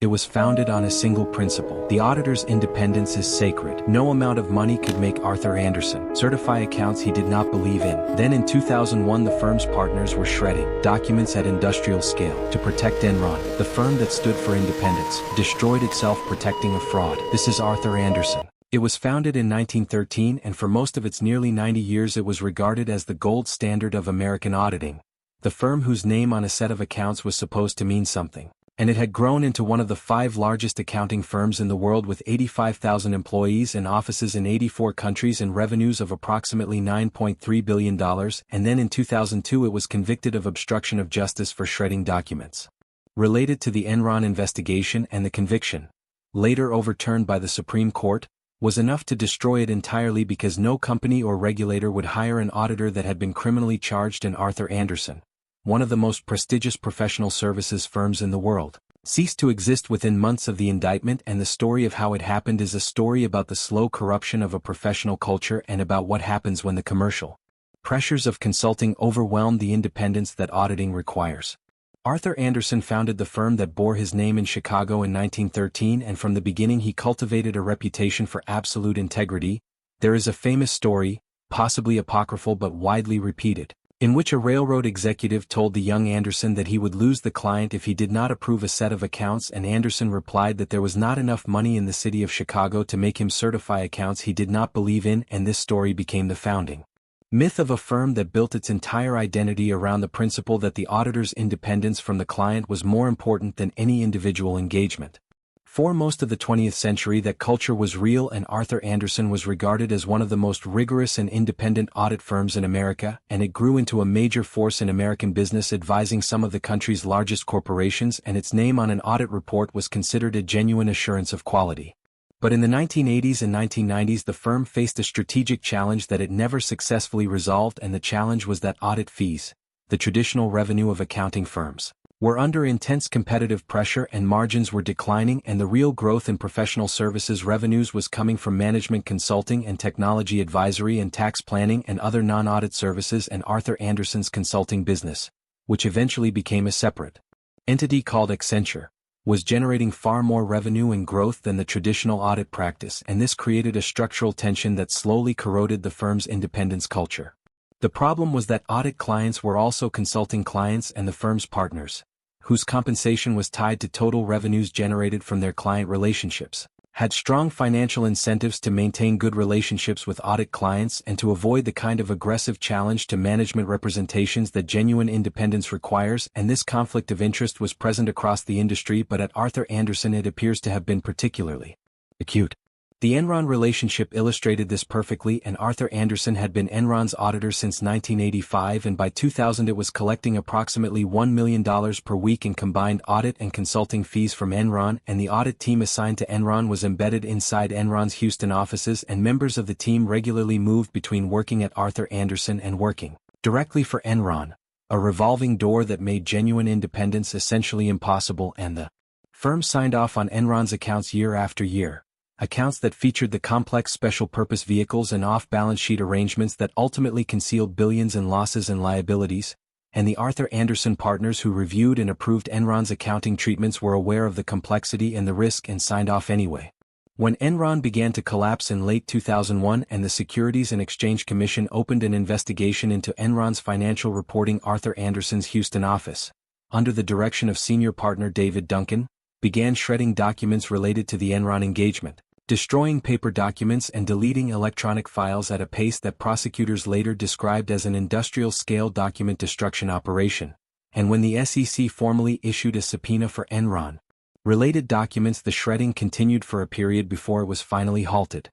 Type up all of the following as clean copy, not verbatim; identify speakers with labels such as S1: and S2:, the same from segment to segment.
S1: It was founded on a single principle. The auditor's independence is sacred. No amount of money could make Arthur Andersen certify accounts he did not believe in. Then in 2001 the firm's partners were shredding documents at industrial scale to protect Enron. The firm that stood for independence destroyed itself protecting a fraud. This is Arthur Andersen. It was founded in 1913 and for most of its nearly 90 years it was regarded as the gold standard of American auditing. The firm whose name on a set of accounts was supposed to mean something. And it had grown into one of the 5 largest accounting firms in the world with 85,000 employees and offices in 84 countries and revenues of approximately $9.3 billion, and then in 2002 it was convicted of obstruction of justice for shredding documents related to the Enron investigation, and the conviction, later overturned by the Supreme Court, was enough to destroy it entirely because no company or regulator would hire an auditor that had been criminally charged, and Arthur Andersen, one of the most prestigious professional services firms in the world, ceased to exist within months of the indictment. And the story of how it happened is a story about the slow corruption of a professional culture and about what happens when the commercial pressures of consulting overwhelm the independence that auditing requires. Arthur Andersen founded the firm that bore his name in Chicago in 1913, and from the beginning he cultivated a reputation for absolute integrity. There is a famous story, possibly apocryphal but widely repeated, in which a railroad executive told the young Andersen that he would lose the client if he did not approve a set of accounts, and Andersen replied that there was not enough money in the city of Chicago to make him certify accounts he did not believe in, and this story became the founding myth of a firm that built its entire identity around the principle that the auditor's independence from the client was more important than any individual engagement. For most of the 20th century that culture was real, and Arthur Andersen was regarded as one of the most rigorous and independent audit firms in America, and it grew into a major force in American business, advising some of the country's largest corporations, and its name on an audit report was considered a genuine assurance of quality. But in the 1980s and 1990s the firm faced a strategic challenge that it never successfully resolved, and the challenge was that audit fees, the traditional revenue of accounting firms, were under intense competitive pressure and margins were declining, and the real growth in professional services revenues was coming from management consulting and technology advisory and tax planning and other non-audit services, and Arthur Andersen's consulting business, which eventually became a separate entity called Accenture, was generating far more revenue and growth than the traditional audit practice, and this created a structural tension that slowly corroded the firm's independence culture. The problem was that audit clients were also consulting clients, and the firm's partners, whose compensation was tied to total revenues generated from their client relationships, had strong financial incentives to maintain good relationships with audit clients and to avoid the kind of aggressive challenge to management representations that genuine independence requires, and this conflict of interest was present across the industry, but at Arthur Andersen it appears to have been particularly acute. The Enron relationship illustrated this perfectly, and Arthur Andersen had been Enron's auditor since 1985, and by 2000 it was collecting approximately $1 million per week in combined audit and consulting fees from Enron, and the audit team assigned to Enron was embedded inside Enron's Houston offices, and members of the team regularly moved between working at Arthur Andersen and working directly for Enron, a revolving door that made genuine independence essentially impossible, and the firm signed off on Enron's accounts year after year. Accounts that featured the complex special-purpose vehicles and off-balance sheet arrangements that ultimately concealed billions in losses and liabilities, and the Arthur Andersen partners who reviewed and approved Enron's accounting treatments were aware of the complexity and the risk and signed off anyway. When Enron began to collapse in late 2001 and the Securities and Exchange Commission opened an investigation into Enron's financial reporting, Arthur Andersen's Houston office, under the direction of senior partner David Duncan, began shredding documents related to the Enron engagement, destroying paper documents and deleting electronic files at a pace that prosecutors later described as an industrial-scale document destruction operation. And when the SEC formally issued a subpoena for Enron-related documents, the shredding continued for a period before it was finally halted.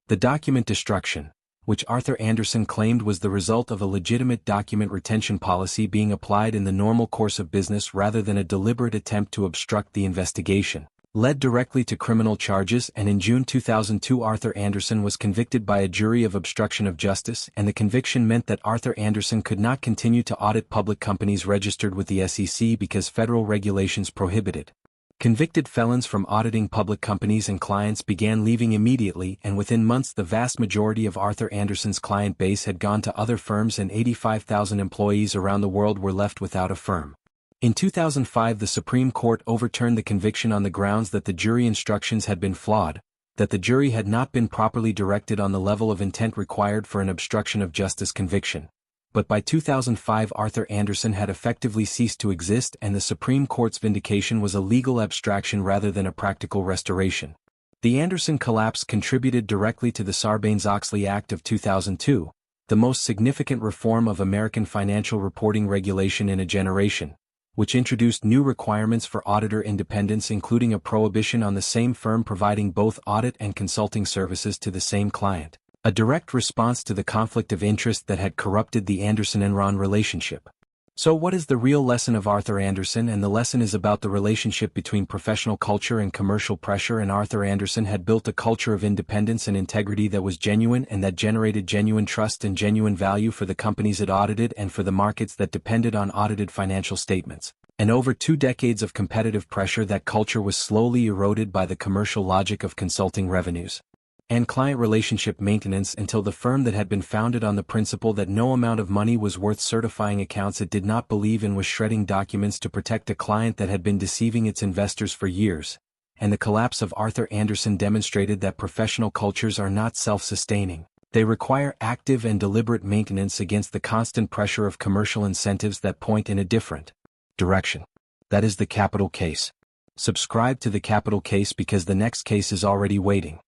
S1: The document destruction, which Arthur Andersen claimed was the result of a legitimate document retention policy being applied in the normal course of business rather than a deliberate attempt to obstruct the investigation, led directly to criminal charges, and in June 2002 Arthur Andersen was convicted by a jury of obstruction of justice, and the conviction meant that Arthur Andersen could not continue to audit public companies registered with the SEC because federal regulations prohibited convicted felons from auditing public companies, and clients began leaving immediately, and within months the vast majority of Arthur Andersen's client base had gone to other firms, and 85,000 employees around the world were left without a firm In 2005, the Supreme Court overturned the conviction on the grounds that the jury instructions had been flawed, that the jury had not been properly directed on the level of intent required for an obstruction of justice conviction. But by 2005, Arthur Andersen had effectively ceased to exist, and the Supreme Court's vindication was a legal abstraction rather than a practical restoration. The Andersen collapse contributed directly to the Sarbanes-Oxley Act of 2002, the most significant reform of American financial reporting regulation in a generation, which introduced new requirements for auditor independence, including a prohibition on the same firm providing both audit and consulting services to the same client, a direct response to the conflict of interest that had corrupted the Andersen-Enron relationship. So what is the real lesson of Arthur Andersen? And the lesson is about the relationship between professional culture and commercial pressure, and Arthur Andersen had built a culture of independence and integrity that was genuine and that generated genuine trust and genuine value for the companies it audited and for the markets that depended on audited financial statements. And over 2 decades of competitive pressure, that culture was slowly eroded by the commercial logic of consulting revenues and client relationship maintenance, until the firm that had been founded on the principle that no amount of money was worth certifying accounts it did not believe in was shredding documents to protect a client that had been deceiving its investors for years. And the collapse of Arthur Andersen demonstrated that professional cultures are not self-sustaining. They require active and deliberate maintenance against the constant pressure of commercial incentives that point in a different direction. That is the capital case. Subscribe to the capital case, because the next case is already waiting.